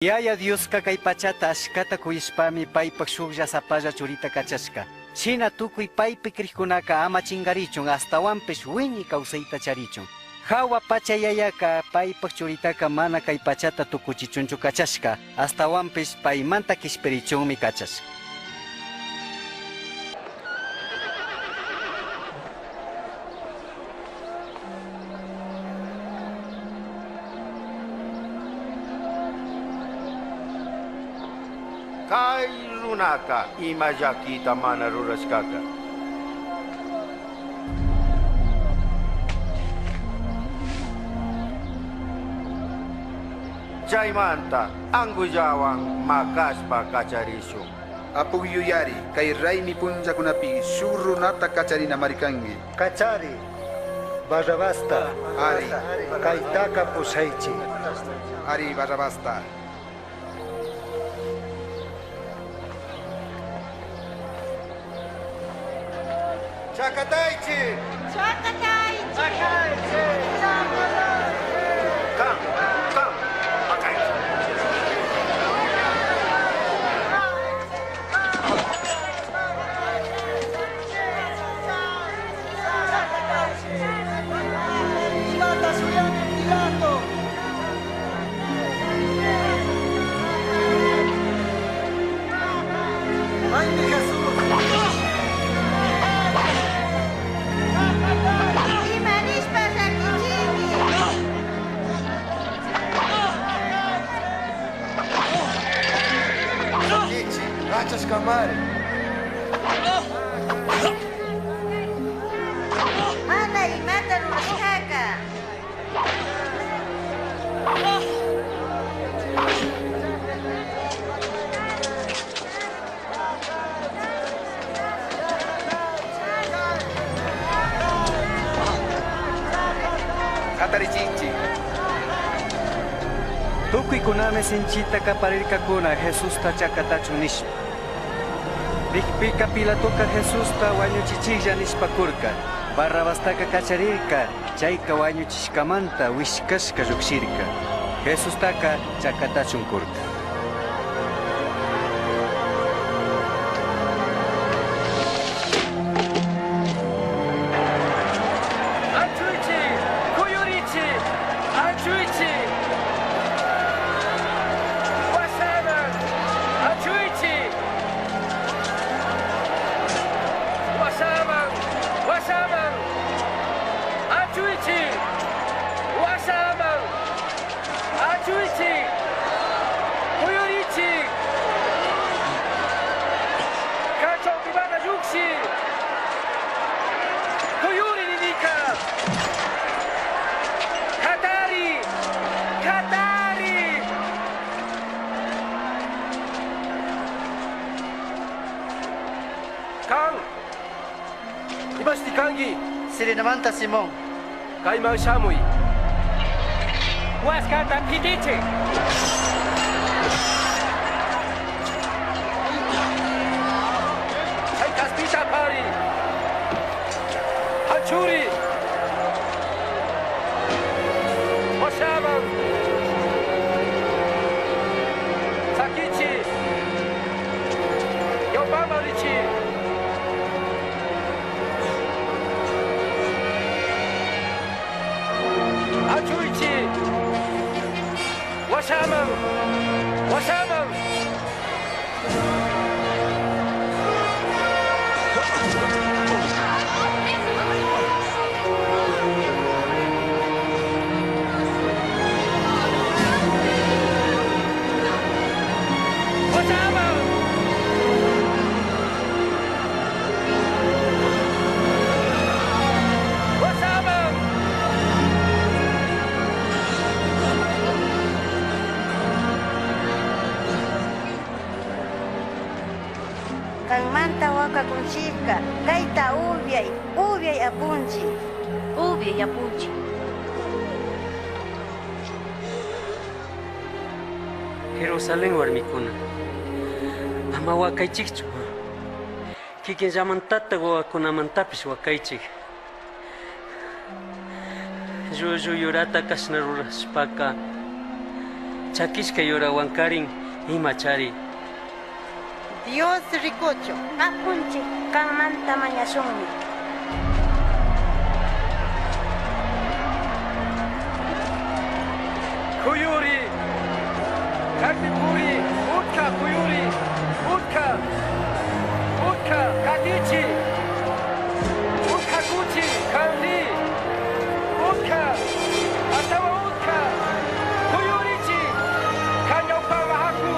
Yaya Dioska kay pachata ashkata kuyishpami paypak shuklla sapalla churita kachashka. Shina tukuy paypi krikunaka ama chingarichun astawanpish wiñi kawsayta charichun. Hawa pacha yayaka paypak churitaka mana kay pachata tukuchichunchu kachashka astawanpish paymanta kishpirichunmi kachashka. Kay runaka imallakita mana rurashkaka. Chaymanta angullawan makaspa kacharishun. Apuyuyari kay raymi punllakunapi shuk runata kacharina marikangi. Kachari, Barrabasta, Ari, Kaytaka Pusaychi. Ari Barrabasta. Chakataichi! Chakataichi! Come, come, Akaichi. Pilata suyani pilato! ¡Ay, mi Jesús! Rachas Kamari. Ana y mata Rushaka. Atarichichi. Tukuy kuname sinchita kaparirkakuna Jesus ta chakatachu nishpa. Rikpika Pilatuka Jesus ta wañuchichilla nishpakurka. Barrabastaka kacharirka, chayka wañuchishkamanta wishkashka lluqshirka. Jesus taka chakatachunkurka. Achuichi, Kuyurichi, Achuichi, Wasaman, Achuichi, Wasaman, Wasaman, Achuichi, Wasaman, Achuichi, Kuyurichi, Kacho Kibana Yuxi, Kuyuri Nika. Katari! Katari! Kang! Ibasti Kangi! Sirinamanta Simón. Kaimang Shamui! Waskata Pidichi! Hey Kaspita Pari! Hachuri! Oshaman! Sakichi! Yobamarichi! Achuichi! Washaman! Washaman! Washaman! Washaman! Kang manta waka kunchika. Kaita ubiay apunchi. Ubiay apunchi. Jerusalén warmikuna ama wakaychikchu kikin llamantata wawakunamantapish wakaychik llullu yurata kashna rurashpaka Chakishka yurawankarin imachari. Dios ricocho. Apunchik kanmanta mañashunmi. Kuyuri, Kakipuri, Utka Kuyuri, Utka Kadichi, Utka Gucci, Kandi, Utka, Atawa Utka, Kuyurichi, Kanyopawa Haku.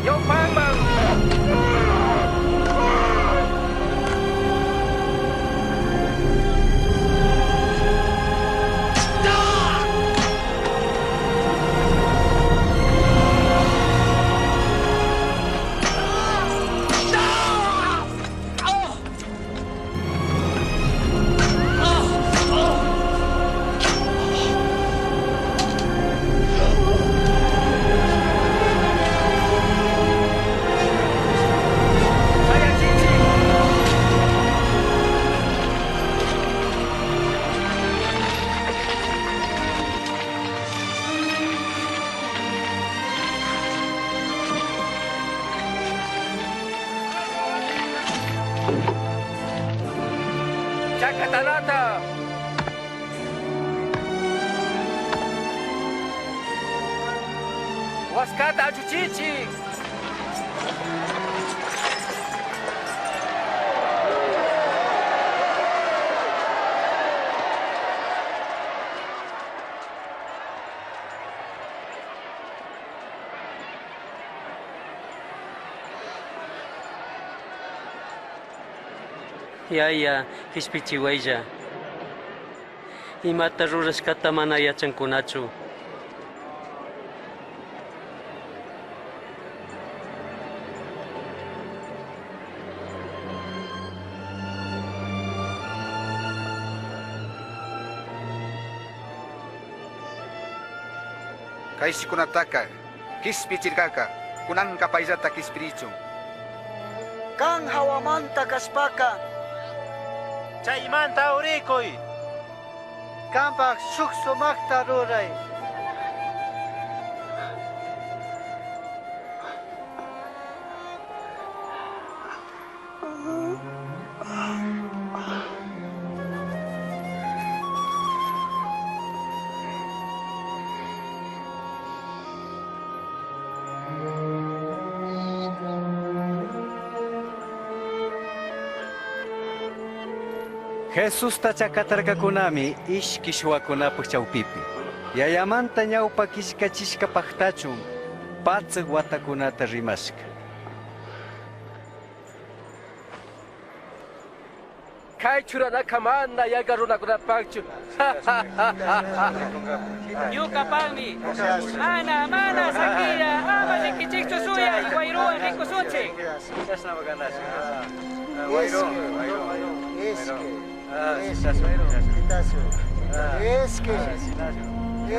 Yo Bambang. Chakatanata. Waskata Chuchichi. Yaya, hispichiwaylla. Imata rurashkata mana yachankunachu. Kaisi kunataka, kispichirkaka, kunan kapaizata kispirichun. Kan hawamanta kaspaka. Chaymanta urikoy. Kampak suksumakta ruray. Jesús tachakatarkakunami ishki shuwakunapaq chawpipi. Yayamanta ñawpa kichkachishka paqtachun patsiq watakunata rimashka. Kay churanaka mana yagarunakunapaqchu. Ñuqapaqmi mana sakiya ama rikichikchu suya wayruwan rikusunchik.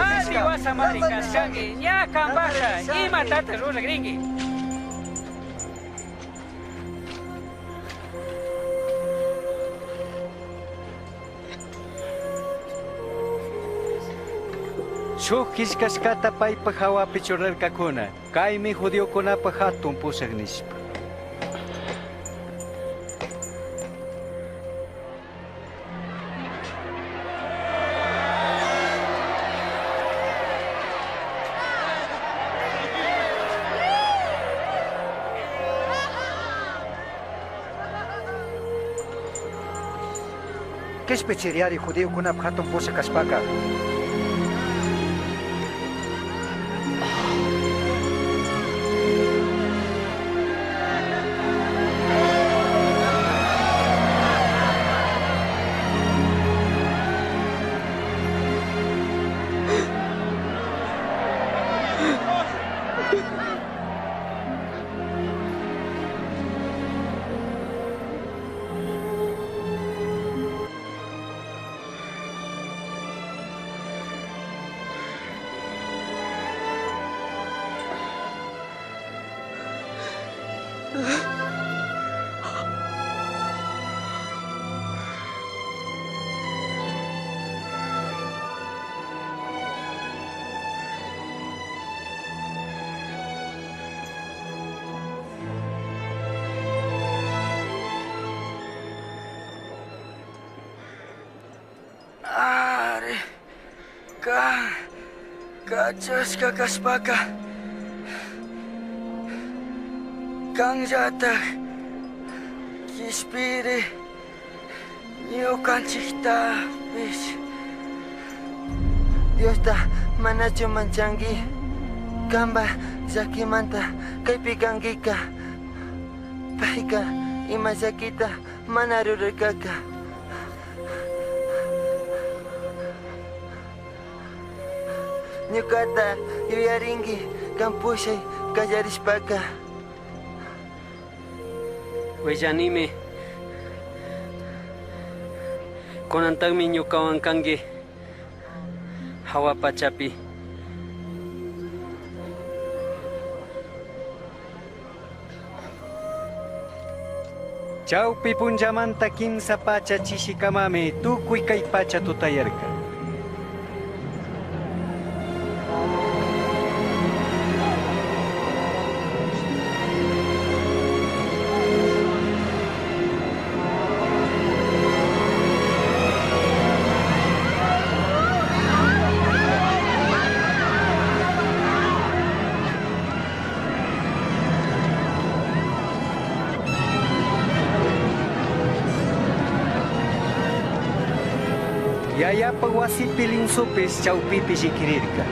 Adi wasamari kaskanki ña kambasha imatata runa gringi. Shuk kishkashkata paypa hawapi churarkakuna, kaymi judiokunapa hatun pusaq nishpa. Kishpi chiriari judío kunap hatun pusa kashpaka. Kachaska kashpaka kanllatak kishpiri ñukanchiktapish Diosta manachu manchanki kamba llakimanta kaypi kankika payka ima llakita mana rurarkaka ñukata yuyarinki kampushay kallarishpaka Huellanime kunantakmi ñukawan kanki hawapachapi Chawpi punchamanta kimsa pacha chishikamami tukuy kay pacha tutayarka. Yayapa wasipi linsupis chawpipi shikirirka.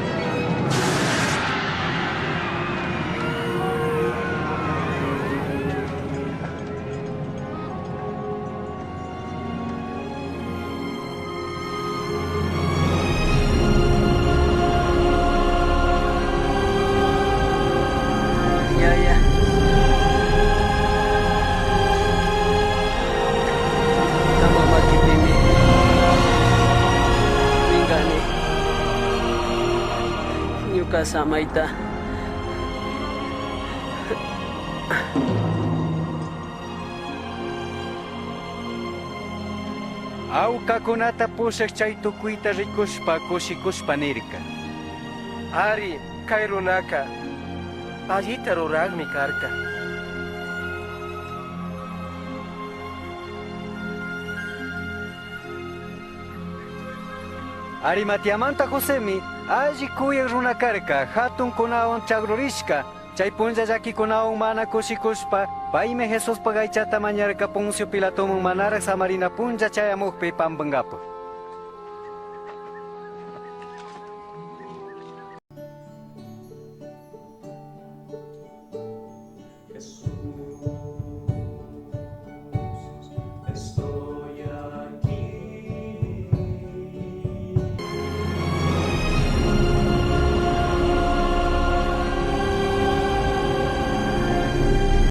Samaita Awkakunata pushak chay tukuyta rikushpa kushikushpa nirka. Ari kay runaka allita ruraqmi karka. Arimatiamanta Josemi alli kuyay runa karka hatun kunawan chagrurishka chay punlla llakikunawan mana kushikushpa paymi Jesuspa aychata mañarka Poncio Pilatoman manaraq Samarina punlla chayamuqpi pampankapak.